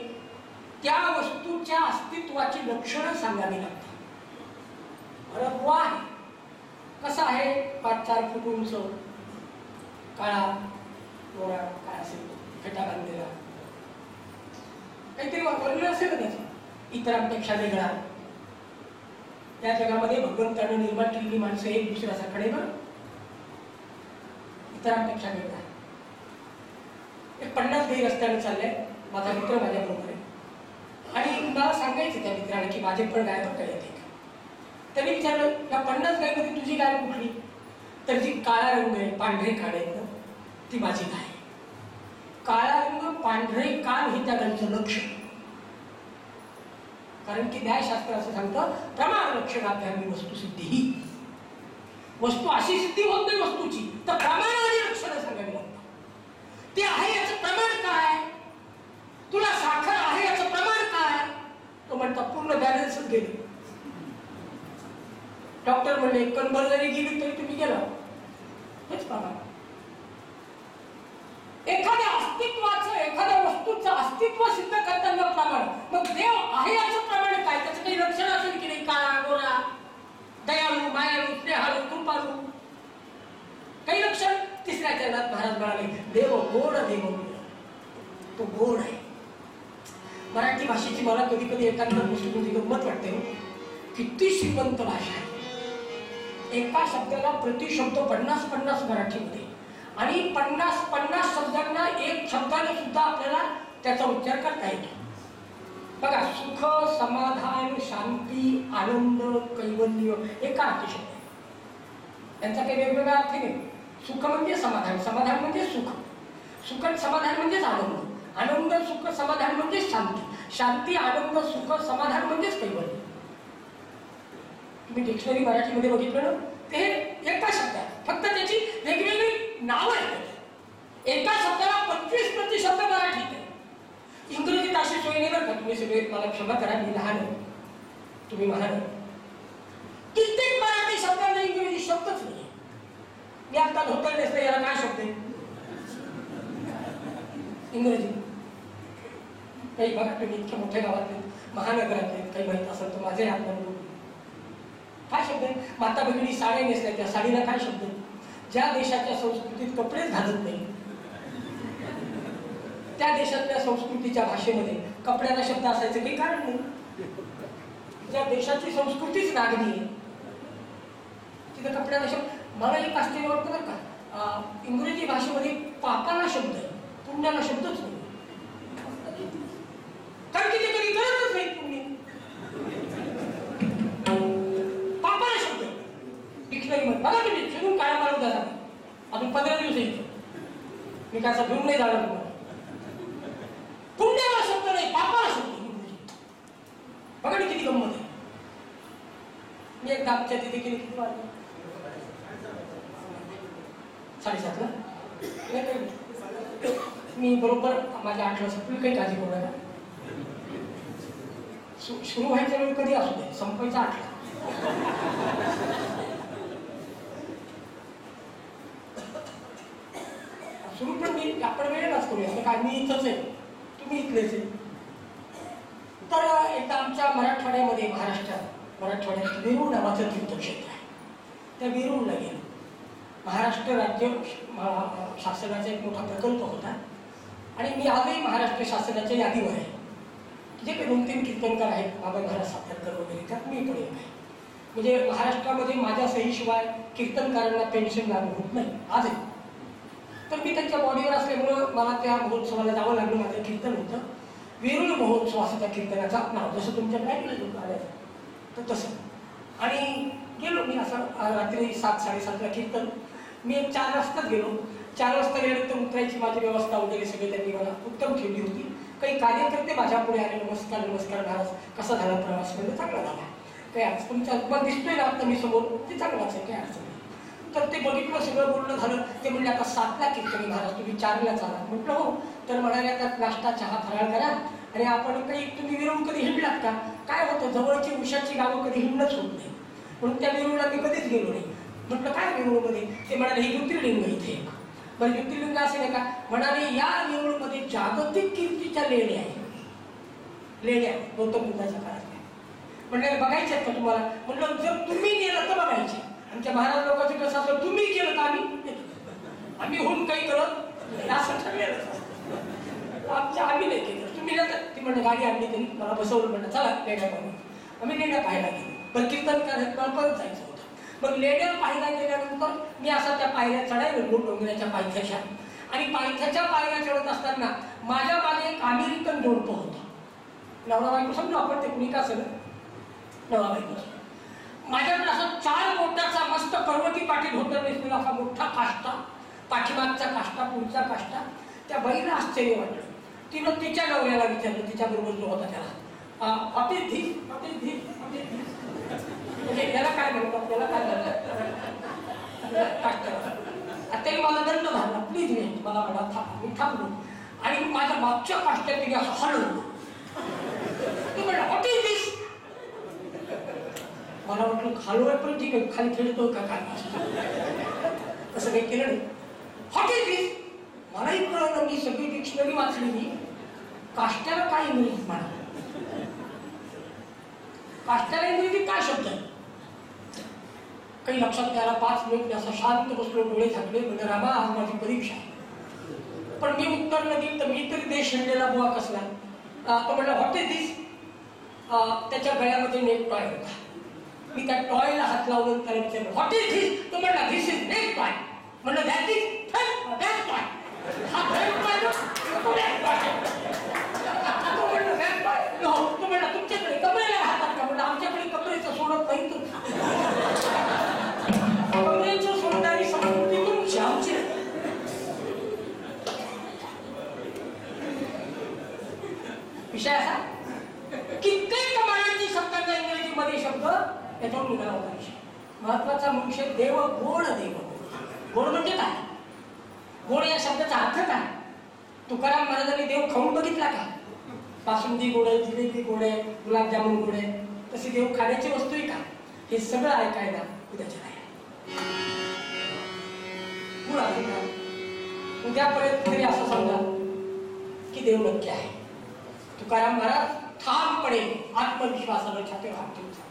त्या वस्तूच्या अस्तित्वाची लक्षणं सांगावी लागतात. बरं, तो आहे कसा आहे, 5-4 फूट उंच, काळा गोरा काय असेल, फेटा बांधलेला, काहीतरी वापरलेलं असेल ना त्याचं, इतरांपेक्षा वेगळा. या जगामध्ये भगवंताने निर्माण केलेली माणसं एक दुसऱ्यासारखं बरं, इतरांपेक्षा वेगळा. एक 50 गाई रस्त्याने चाललंय, माझा मित्र माझ्याबरोबर आहे, आणि मला सांगायचं त्या मित्राने की माझे पण गाय बघता येते. त्यांनी विचारलं, या 50 गायीमध्ये तुझी गाय कुठली? तर जी काळा रंग आहे, पांढरे काळ आहेत ना, ती माझी गाय. काळा रंग पांढरे काळ हे त्या गायीचं लक्षण. कारण की न्यायशास्त्र असं सांगतं, प्रमाण लक्षणाभ्यामी वस्तुसिद्धी ही. वस्तू अशी सिद्धी होत नाही वस्तूची, तर प्रमाण आणि लक्षणं सांगावी लागतात. ते आहे याचं प्रमाण काय? तुला साखर आहे याचं प्रमाण काय? तो म्हणता पूर्ण बॅलन्सच गेली. डॉक्टर म्हणले कंबर जरी गेली तरी तुम्ही गेला, हेच प्रमाण. एखाद्या अस्तित्वाचं, एखाद्या वस्तूचं अस्तित्व सिद्ध करताना प्रमाण. मग देव आहे याचं प्रमाण काय? त्याचं काही लक्षण असेल की नाही? काळा गोरा, दयाळू, मायाळू, स्नेहाळू, कृपाळू, काही लक्षण? तिसऱ्या चरणात महाराज म्हणाले, देव गोड, देव तो गोड आहे. मराठी भाषेची मला कधी कधी एखाद्या गोष्टीची गंमत वाटते, किती श्रीमंत भाषा आहे. एका शब्दाला प्रतिशब्द 50-50 मराठीमध्ये, आणि 50-50 शब्दांना एक शब्दाने सुद्धा आपल्याला त्याचा उच्चार करता येतो. बघा, सुख, समाधान, शांती, आनंद, कैवल्य, एका अर्थी शब्द आहे. त्यांचा काही वेगवेगळा अर्थ नाही. सुख म्हणजे समाधान, समाधान म्हणजे सुख, सुख समाधान म्हणजेच आनंद, आनंद सुख समाधान म्हणजे शांती, शांती आनंद सुख समाधान म्हणजेच कैवल्य. तुम्ही डिक्शनरी मराठीमध्ये बघितलं ना, ते एका शब्दात, फक्त त्याची वेगवेगळी नावं आहेत. एका शब्दाला 25% मराठीत आहे. इंग्रजीत अशी सोय नाही बरं का. तुम्ही सगळे मला क्षमा करा, मी लहान आहे, तुम्ही महान. कित्येक मराठी शब्दांना इंग्रजी शब्दच नाही. मी आता धोतर नेसलं, याला काय शब्द आहे इंग्रजी? काही बघा, तुम्ही इतक्या मोठ्या गावातले, महानगरातले, काही माहीत असेल तर माझे हात काय शब्द आहे? माता भगिनी साड्या नेसल्या, त्या साडीला काय शब्द आहे? ज्या देशाच्या संस्कृतीत कपडेच घालत नाही, त्या देशातल्या संस्कृतीच्या भाषेमध्ये कपड्याला शब्द असायचं काही कारण नाही. ज्या देशाची संस्कृतीच नागरी आहे तिथे कपड्याला शब्द. मला एक आश्चर्य वाटतं बरं का, इंग्रजी भाषेमध्ये पापाला शब्द आहे, पुण्याला शब्दच नाही. कारण की ते कधी करतच नाही पुण्य. पापाला शब्द डिक्शनरी मध्ये बघा तुम्ही, शिरून काळा मारून द्या. अजून 15 दिवस येईल, मी काय असं घेऊन नाही जाणार तुम्हाला. पुण्याला शब्द नाही, पापाला शब्द. बघा मी किती गंमत आहे. मी एक दाबच्या तिथे केली, किती वाजले? 7:30 मी बरोबर माझ्या 8 वाजता. तुम्ही काही काळजी करू नका. सुरू व्हायच्या वेळी कधी असू दे, संपायचा 8ला. सुरू पण मी आपण वेळेलाच करूया. काय मी इथंच आहे, तुम्ही इथलेच आहे. तर एकदा आमच्या मराठवाड्यामध्ये, मराठवाड्यात वेरूळ नावाचं तीर्थक्षेत्र आहे. त्या वेरूळला गेलो. महाराष्ट्र राज्य शासनाचा एक मोठा प्रकल्प होता, आणि मी आजही महाराष्ट्र शासनाच्या यादीवर आहे. जे काही 2-3 कीर्तनकार आहेत, बाबा महाराज सातारकर वगैरे, त्यात मी पण एक आहे. म्हणजे महाराष्ट्रामध्ये माझ्या सहीशिवाय कीर्तनकारांना पेन्शन लागू होत नाही आजही. तर मी त्यांच्या बॉडीवर असल्यामुळं मला त्या महोत्सवाला जावं लागलं. माझं कीर्तन होतं वेरूळ महोत्सव असं त्या कीर्तनाचं नाव, जसं तुमच्याकडे आलं तर तसं. आणि गेलो मी असं रात्री 7-7:30ला कीर्तन. मी एक 4 वाजताच गेलो. 4 वाजता गेल्यानंतर उतरायची माझी व्यवस्था वगैरे सगळी त्यांनी मला उत्तम ठेवली होती. काही कार्यकर्ते माझ्या पुढे आले, नमस्कार नमस्कार महाराज, कसा झाला प्रवास? म्हणजे चांगला झाला. काही अडचण तुमचा मला दिसतोय ना आता मी समोर, ते चांगलाच आहे, काही अडचण नाही. तर ते बघितलं, सगळं बोलणं झालं. ते म्हणले आता 7ला कीर्तनी महाराज, तुम्ही 4ला चाला. म्हटलं हो. तर म्हणाले आता नाश्ता चहा फराळ करा आणि आपण काही, तुम्ही विरून कधी हिंडलात का? काय होतं, जवळची उशाची गावं कधी हिंडणंच होत नाही, म्हणून त्या विरूला मी कधीच गेलो नाही. म्हटलं काय वेरूळमध्ये? ते म्हणाले हे ज्योतिर्लिंग इथे. बरं ज्योतिर्लिंग असे नाही का? म्हणाले या वेरूळमध्ये जागतिक कीर्तीच्या लेण्या आहेत. लेण्या गौतम बुद्धाच्या काळातल्या. म्हणजे बघायच्या आहेत का तुम्हाला? म्हटलं जर तुम्ही गेलं तर बघायचे. आमच्या महाराज लोकांचं कसं असं, तुम्ही केलं तर आम्ही होऊन काही करत असं ठरलेलं असतं. आम्ही नाही केलं, तुम्ही ना. ती म्हणणं गाडी आणली तरी मला बसवलं, म्हणणं चला लेण्या पाहून. आम्ही लेण्या पाहायला गेलो. पण कीर्तन करायला परत जायचं होतं. मग लेण्या पाहायला गेल्यानंतर मी असा त्या पायऱ्या चढायला डोंगराच्या पायथ्याच्या, आणि पायथ्याच्या पायऱ्या चढत असताना माझ्या मागे एक अमेरिकन जोडपं होतं. नवरा बायको समजू आपण, ते कुणी का असेल नवरा बायको. माझ्याकडे असा 4 बोटाचा मस्त पर्वती पाटील होता नेसलेला असा मोठा काष्टा, पाठीमागचा काष्टा, पुढचा काष्टा. त्या बाईला आश्चर्य वाटलं. तिनं तिच्या नवऱ्याला विचारलं, तिच्या बरोबर जो होता त्याला, hotel this hotel this hotel this, म्हणजे याला काय म्हणतात, त्याला काय झालं काष्टा. तरी मला दंड झाला, प्लीज वेट, मला म्हणा थांब. मी थांबलो आणि माझ्या मागच्या काष्ट्यात तिने असं हलवलं. ती म्हणलं हॉटेल धीस. मला वाटलं खालूय, पण ठीक आहे, खाली खेळतो का काय, असं काही केलं नाही. Hotel this. मलाही कळलं, मी सगळी डिक्शनरी वाचली, मी काष्ट्याला काय इंग्रजीत म्हणा, काष्ट्याला इंग्रजीत काय शब्द आहे काही लक्षात घ्यायला. 5 मिनिट असं शांत बसलो, डोळे झाकले. म्हणजे रामा आज माझी परीक्षा आहे. पण मी उत्तर न दिलं तर मी तरी देश हिंडलेला बुवा कसला. तो म्हणलं हॉटेल धीस. त्याच्या गळ्यामध्ये नेक टॉय होता. मी त्या टॉयला हात लावून त्याला विचारलं हॉटेल धीस. तो म्हणला धिस इज नेक टॉय. म्हणलं दॅट इज दॅट टॉय. हा दॅट टॉय तो म्हणला तुमच्याकडे कमरेला राहतात का? म्हणलं आमच्याकडे कमरेचं सोडत नाही. कमरेचं सोडणारी संस्कृती तुमची, आमची. विषय असा कित्येक कमालीची शब्दांचा इंग्रजीमध्ये शब्द त्याच्यावर निघाला होता विषय. महत्वाचा विषय देव गोड. देव गोड म्हणजे काय? गोड या शब्दाचा अर्थ काय? तुकाराम महाराजांनी देव खाऊन बघितला का? बासुंदी गोड आहे, जिलेबी गोड आहे, गुलाबजामुन गोड आहे, तशी देव खाण्याची वस्तू आहे का? हे सगळं ऐकायला उद्याच्या नाही. उद्यापर्यंत तरी असं समजा की देव नक्की आहे. तुकाराम महाराज ठामपणे आत्मविश्वासाने छातीवर हात ठेवून सांगतात.